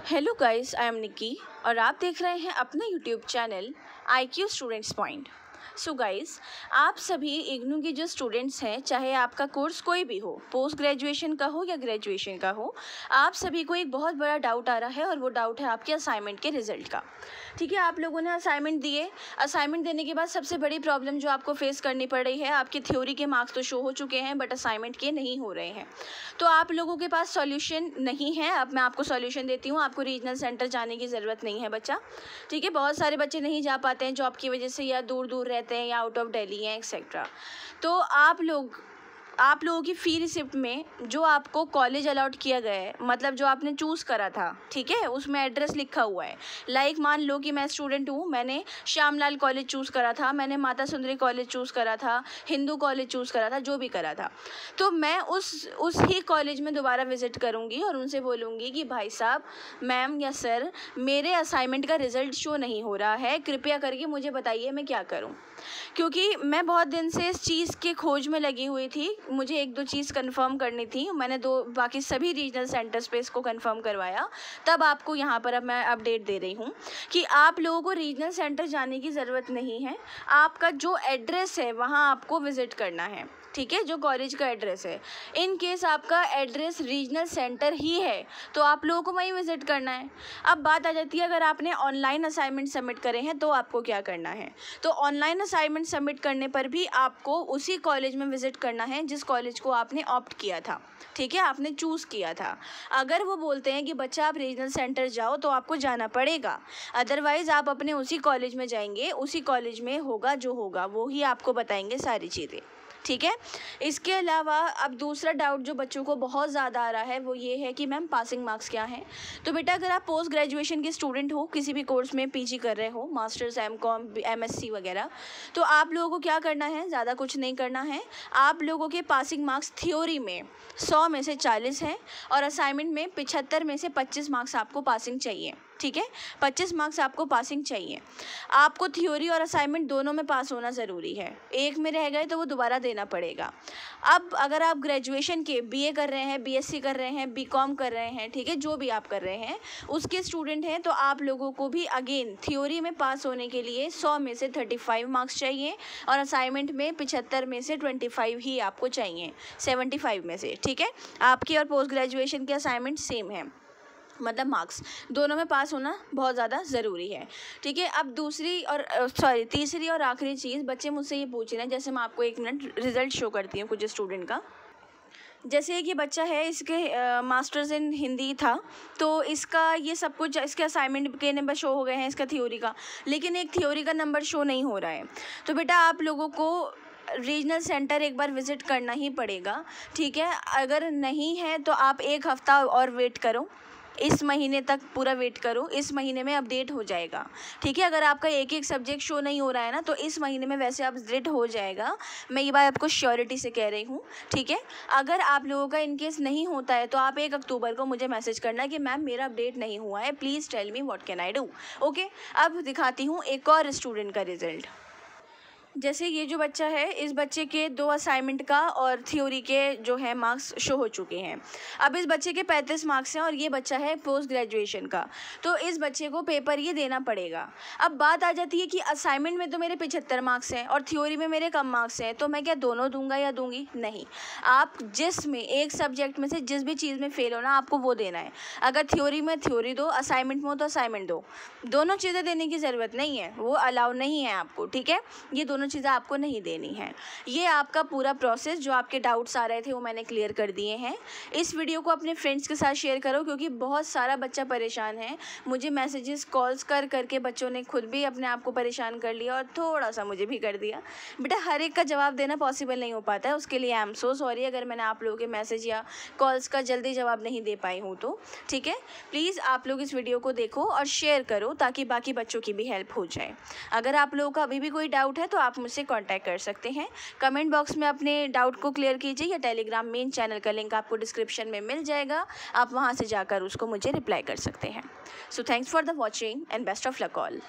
Hello guys, I am निकी और आप देख रहे हैं अपना YouTube channel IQ students point. So guys, आप सभी इग्नू के जो स्टूडेंट्स हैं, चाहे आपका कोर्स कोई भी हो, पोस्ट ग्रेजुएशन का हो या ग्रेजुएशन का हो, आप सभी को एक बहुत बड़ा डाउट आ रहा है और वो डाउट है आपके असाइनमेंट के रिजल्ट का। ठीक है, आप लोगों ने असाइनमेंट दिए। असाइनमेंट देने के बाद सबसे बड़ी प्रॉब्लम जो आपको फेस करनी पड़ रही है, आपके थ्योरी के मार्क्स तो शो हो चुके हैं बट असाइनमेंट के नहीं हो रहे हैं। तो आप लोगों के पास सॉल्यूशन नहीं है। अब मैं आपको सॉल्यूशन देती हूँ। आपको रीजनल सेंटर जाने की ज़रूरत नहीं है बच्चा। ठीक है, बहुत सारे बच्चे नहीं जा पाते हैं जॉब की वजह से, या दूर दूर रहते हैं, या आउट ऑफ दिल्ली हैं एक्सेट्रा। तो आप लोगों की फ़ी रिसिप्ट में जो आपको कॉलेज अलॉट किया गया है, मतलब जो आपने चूज़ करा था, ठीक है, उसमें एड्रेस लिखा हुआ है। लाइक मान लो कि मैं स्टूडेंट हूँ, मैंने श्यामलाल कॉलेज चूज़ करा था, मैंने माता सुंदरी कॉलेज चूज़ करा था, हिंदू कॉलेज चूज़ करा था, जो भी करा था, तो मैं उस ही कॉलेज में दोबारा विज़िट करूँगी और उनसे बोलूँगी कि भाई साहब, मैम या सर, मेरे असाइनमेंट का रिज़ल्ट शो नहीं हो रहा है, कृपया करके मुझे बताइए मैं क्या करूँ। क्योंकि मैं बहुत दिन से इस चीज़ के खोज में लगी हुई थी। मुझे एक दो चीज़ कंफर्म करनी थी। मैंने बाकी सभी रीजनल सेंटर्स पे इसको कंफर्म करवाया। तब आपको यहाँ पर अब मैं अपडेट दे रही हूँ कि आप लोगों को रीजनल सेंटर जाने की ज़रूरत नहीं है। आपका जो एड्रेस है वहाँ आपको विज़िट करना है। ठीक है, जो कॉलेज का एड्रेस है। इन केस आपका एड्रेस रीजनल सेंटर ही है तो आप लोगों को वहीं विज़िट करना है। अब बात आ जाती है, अगर आपने ऑनलाइन असाइनमेंट सबमिट करे हैं तो आपको क्या करना है। तो ऑनलाइन असाइनमेंट सबमिट करने पर भी आपको उसी कॉलेज में विज़िट करना है जिस कॉलेज को आपने ऑप्ट किया था। ठीक है, आपने चूज़ किया था। अगर वो बोलते हैं कि बच्चा आप रीजनल सेंटर जाओ तो आपको जाना पड़ेगा, अदरवाइज़ आप अपने उसी कॉलेज में जाएंगे। उसी कॉलेज में होगा जो होगा, वो ही आपको बताएंगे सारी चीज़ें। ठीक है, इसके अलावा अब दूसरा डाउट जो बच्चों को बहुत ज़्यादा आ रहा है वो ये है कि मैम पासिंग मार्क्स क्या हैं। तो बेटा, अगर आप पोस्ट ग्रेजुएशन के स्टूडेंट हो, किसी भी कोर्स में PG कर रहे हो, मास्टर्स, MCOM, MSc वगैरह, तो आप लोगों को क्या करना है, ज़्यादा कुछ नहीं करना है। आप लोगों के पासिंग मार्क्स थ्योरी में 100 में से 40 हैं और असाइनमेंट में 75 में से 25 मार्क्स आपको पासिंग चाहिए। ठीक है, 25 मार्क्स आपको पासिंग चाहिए। आपको थ्योरी और असाइनमेंट दोनों में पास होना ज़रूरी है। एक में रह गए तो वो दोबारा देना पड़ेगा। अब अगर आप ग्रेजुएशन के BA कर रहे हैं, BSc कर रहे हैं, BCom कर रहे हैं, ठीक है, जो भी आप कर रहे हैं उसके स्टूडेंट हैं, तो आप लोगों को भी अगेन थ्योरी में पास होने के लिए 100 में से 35 मार्क्स चाहिए और असाइनमेंट में 75 में से 25 ही आपको चाहिए, 75 में से। ठीक है, आपकी और पोस्ट ग्रेजुएशन के असाइनमेंट सेम है, मतलब मार्क्स दोनों में पास होना बहुत ज़्यादा ज़रूरी है। ठीक है, अब तीसरी और आखिरी चीज़, बच्चे मुझसे ये पूछ रहे हैं, जैसे मैं आपको 1 मिनट रिज़ल्ट शो करती हूँ कुछ स्टूडेंट का। जैसे कि बच्चा है, इसके मास्टर्स इन हिंदी था, तो इसका ये सब कुछ, इसके असाइनमेंट के नंबर शो हो गए हैं, इसका थ्योरी का, लेकिन एक थ्योरी का नंबर शो नहीं हो रहा है। तो बेटा, आप लोगों को रीजनल सेंटर एक बार विज़िट करना ही पड़ेगा। ठीक है, अगर नहीं है तो आप 1 हफ़्ता और वेट करो, इस महीने तक पूरा वेट करो, इस महीने में अपडेट हो जाएगा। ठीक है, अगर आपका एक सब्जेक्ट शो नहीं हो रहा है ना, तो इस महीने में वैसे अपडेट हो जाएगा। मैं ये बात आपको श्योरिटी से कह रही हूँ। ठीक है, अगर आप लोगों का इनकेस नहीं होता है तो आप 1 अक्टूबर को मुझे मैसेज करना कि मैम मेरा अपडेट नहीं हुआ है, please tell me what can I do. Okay, अब दिखाती हूँ एक और स्टूडेंट का रिज़ल्ट। जैसे ये जो बच्चा है, इस बच्चे के 2 असाइनमेंट का और थ्योरी के जो है मार्क्स शो हो चुके हैं। अब इस बच्चे के 35 मार्क्स हैं और ये बच्चा है पोस्ट ग्रेजुएशन का, तो इस बच्चे को पेपर ये देना पड़ेगा। अब बात आ जाती है कि असाइनमेंट में तो मेरे 75 मार्क्स हैं और थ्योरी में मेरे कम मार्क्स हैं, तो मैं क्या दोनों दूंगा या दूंगी? नहीं, आप जिसमें एक सब्जेक्ट में से जिस भी चीज़ में फ़ेल हो ना, आपको वो देना है। अगर थ्योरी में थ्योरी दो, असाइनमेंट में हो तो असाइनमेंट दो, दोनों चीज़ें देने की ज़रूरत नहीं है, वो अलाउ नहीं है आपको। ठीक है, ये दोनों चीज़ें आपको नहीं देनी है। ये आपका पूरा प्रोसेस, जो आपके डाउट्स आ रहे थे वो मैंने क्लियर कर दिए हैं। इस वीडियो को अपने फ्रेंड्स के साथ शेयर करो, क्योंकि बहुत सारा बच्चा परेशान है। मुझे मैसेजेस, कॉल्स कर करके बच्चों ने खुद भी अपने आप को परेशान कर लिया और थोड़ा सा मुझे भी कर दिया। बेटा, हर एक का जवाब देना पॉसिबल नहीं हो पाता है, उसके लिए आई एम सो सॉरी अगर मैंने आप लोगों के मैसेज या कॉल्स का जल्दी जवाब नहीं दे पाई हूँ तो। ठीक है, प्लीज़ आप लोग इस वीडियो को देखो और शेयर करो ताकि बाकी बच्चों की भी हेल्प हो जाए। अगर आप लोगों का अभी भी कोई डाउट है तो आप मुझसे कांटेक्ट कर सकते हैं। कमेंट बॉक्स में अपने डाउट को क्लियर कीजिए या टेलीग्राम मेन चैनल का लिंक आपको डिस्क्रिप्शन में मिल जाएगा, आप वहां से जाकर उसको मुझे रिप्लाई कर सकते हैं। So thanks for the watching and best of luck all.